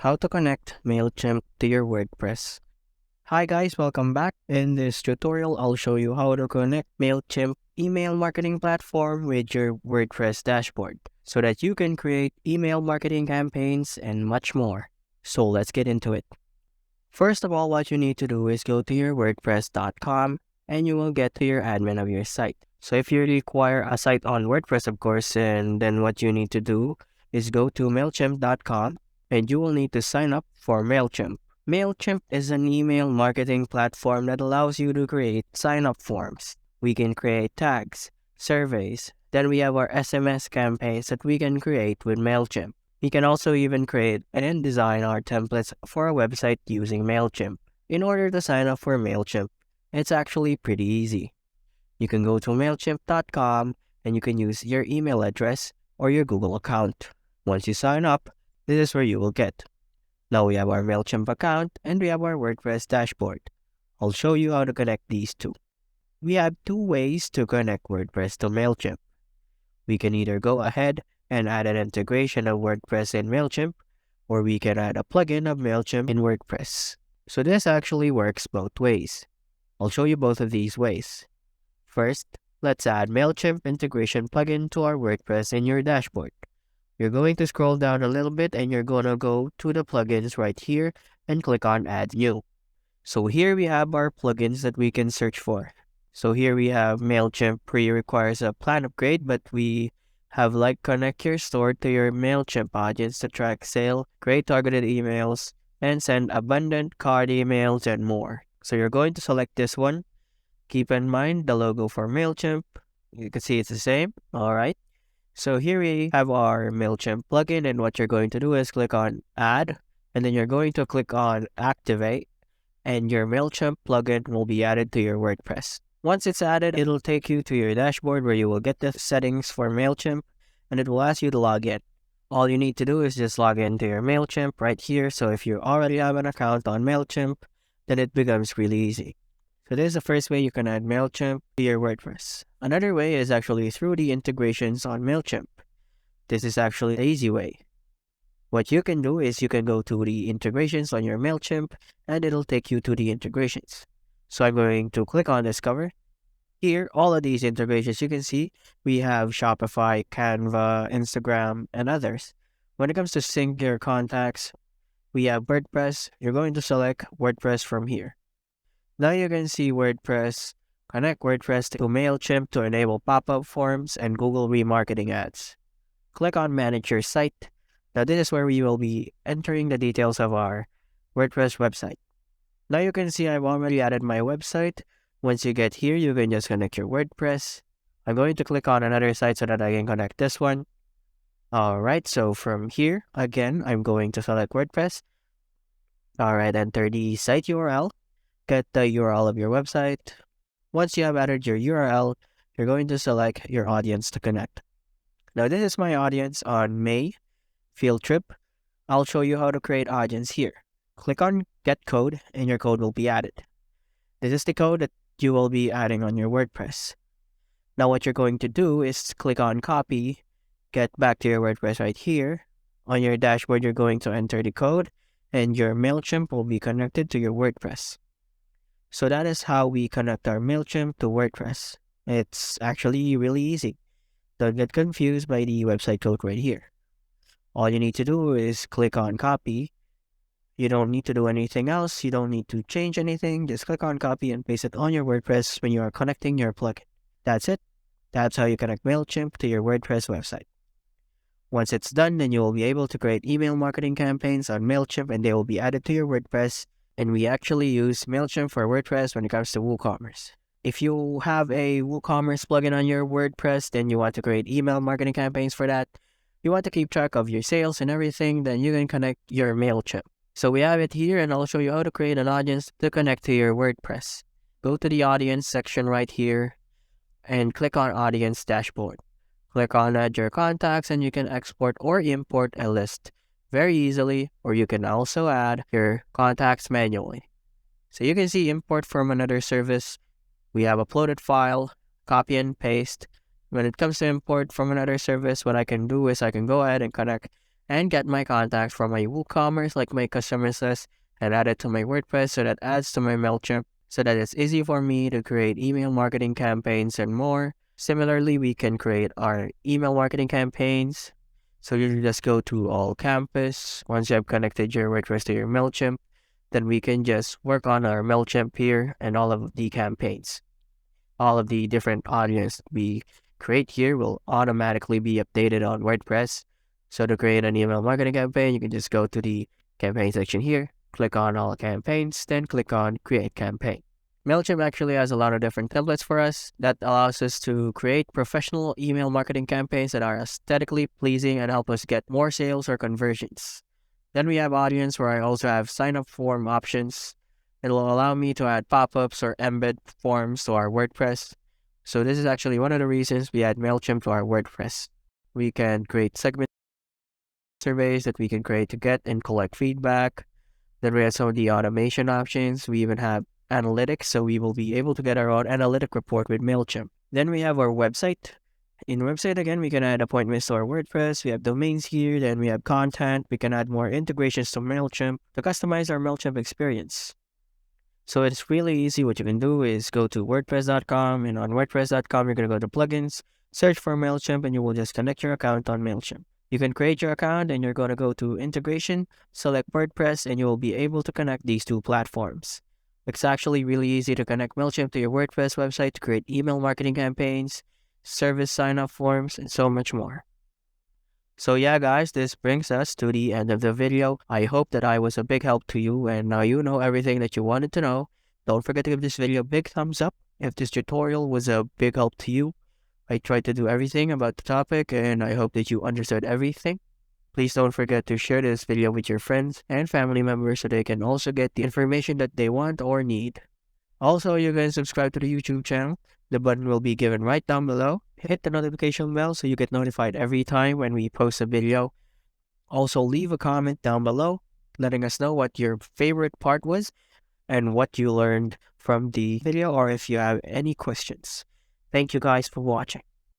How to connect Mailchimp to your WordPress. Hi guys, welcome back. In this tutorial, I'll show you how to connect Mailchimp email marketing platform with your WordPress dashboard so that you can create email marketing campaigns and much more. So let's get into it. First of all, what you need to do is go to your wordpress.com and you will get to your admin of your site. So if you require a site on WordPress, of course, and then what you need to do is go to mailchimp.com and you will need to sign up for Mailchimp. Mailchimp is an email marketing platform that allows you to create sign-up forms. We can create tags, surveys, then we have our SMS campaigns that we can create with Mailchimp. We can also even create and design our templates for a website using Mailchimp. In order to sign up for Mailchimp, it's actually pretty easy. You can go to mailchimp.com and you can use your email address or your Google account. Once you sign up, this is where you will get. Now we have our Mailchimp account and we have our WordPress dashboard. I'll show you how to connect these two. We have two ways to connect WordPress to Mailchimp. We can either go ahead and add an integration of WordPress in Mailchimp, or we can add a plugin of Mailchimp in WordPress. So this actually works both ways. I'll show you both of these ways. First, let's add Mailchimp integration plugin to our WordPress in your dashboard. You're going to scroll down a little bit and you're going to go to the plugins right here and click on Add New. So here we have our plugins that we can search for. So here we have Mailchimp requires a plan upgrade, but we have like connect your store to your Mailchimp audience to track sale, create targeted emails, and send abundant card emails and more. So you're going to select this one. Keep in mind the logo for Mailchimp. You can see it's the same. All right. So here we have our Mailchimp plugin, and what you're going to do is click on Add, and then you're going to click on Activate, and your Mailchimp plugin will be added to your WordPress. Once it's added, it'll take you to your dashboard where you will get the settings for Mailchimp, and it will ask you to log in. All you need to do is just log into your Mailchimp right here. So if you already have an account on Mailchimp, then it becomes really easy. So this is the first way you can add Mailchimp to your WordPress. Another way is actually through the integrations on Mailchimp. This is actually the easy way. What you can do is you can go to the integrations on your Mailchimp and it'll take you to the integrations. So I'm going to click on Discover. Here, all of these integrations you can see, we have Shopify, Canva, Instagram, and others. When it comes to sync your contacts, we have WordPress. You're going to select WordPress from here. Now you can see WordPress, connect WordPress to Mailchimp to enable pop-up forms and Google remarketing ads. Click on Manage Your Site. Now this is where we will be entering the details of our WordPress website. Now you can see I've already added my website. Once you get here, you can just connect your WordPress. I'm going to click on another site so that I can connect this one. Alright, so from here, again, I'm going to select WordPress. Alright, enter the site URL. Get the URL of your website. Once you have added your URL, you're going to select your audience to connect. Now this is my audience on May field trip. I'll show you how to create audience here. Click on Get Code and your code will be added. This is the code that you will be adding on your WordPress. Now what you're going to do is click on Copy, get back to your WordPress right here. On your dashboard, you're going to enter the code and your Mailchimp will be connected to your WordPress. So that is how we connect our Mailchimp to WordPress. It's actually really easy. Don't get confused by the website code right here. All you need to do is click on Copy. You don't need to do anything else. You don't need to change anything. Just click on Copy and paste it on your WordPress when you are connecting your plugin. That's it. That's how you connect Mailchimp to your WordPress website. Once it's done, then you will be able to create email marketing campaigns on Mailchimp and they will be added to your WordPress. And we actually use Mailchimp for WordPress when it comes to WooCommerce. If you have a WooCommerce plugin on your WordPress, then you want to create email marketing campaigns for that, you want to keep track of your sales and everything, then you can connect your Mailchimp. So we have it here and I'll show you how to create an audience to connect to your WordPress. Go to the audience section right here and click on Audience Dashboard. Click on Add Your Contacts and you can export or import a list very easily, or you can also add your contacts manually. So you can see import from another service. We have uploaded file, copy and paste. When it comes to import from another service, what I can do is I can go ahead and connect and get my contacts from my WooCommerce like my customers list and add it to my WordPress so that adds to my Mailchimp so that it's easy for me to create email marketing campaigns and more. Similarly, we can create our email marketing campaigns. So you just go to All Campus. Once you have connected your WordPress to your Mailchimp, then we can just work on our Mailchimp here and all of the campaigns. All of the different audience we create here will automatically be updated on WordPress. So to create an email marketing campaign, you can just go to the campaign section here, click on all campaigns, then click on create campaign. Mailchimp actually has a lot of different templates for us that allows us to create professional email marketing campaigns that are aesthetically pleasing and help us get more sales or conversions. Then we have audience, where I also have sign up form options. It will allow me to add pop-ups or embed forms to our WordPress. So this is actually one of the reasons we add Mailchimp to our WordPress. We can create segment surveys that we can create to get and collect feedback. Then we have some of the automation options. We even have analytics, so we will be able to get our own analytic report with Mailchimp. Then we have our website. In website, again, we can add appointments to our WordPress. We have domains here. Then we have content. We can add more integrations to Mailchimp to customize our Mailchimp experience. So it's really easy. What you can do is go to WordPress.com, and on WordPress.com, you're going to go to plugins, search for Mailchimp, and you will just connect your account on Mailchimp. You can create your account, and you're going to go to integration, select WordPress, and you will be able to connect these two platforms. It's actually really easy to connect Mailchimp to your WordPress website to create email marketing campaigns, service sign-up forms, and so much more. So yeah, guys, this brings us to the end of the video. I hope that I was a big help to you, and now you know everything that you wanted to know. Don't forget to give this video a big thumbs up if this tutorial was a big help to you. I tried to do everything about the topic, and I hope that you understood everything. Please don't forget to share this video with your friends and family members so they can also get the information that they want or need. Also, you can subscribe to the YouTube channel. The button will be given right down below. Hit the notification bell so you get notified every time when we post a video. Also, leave a comment down below letting us know what your favorite part was and what you learned from the video, or if you have any questions. Thank you guys for watching.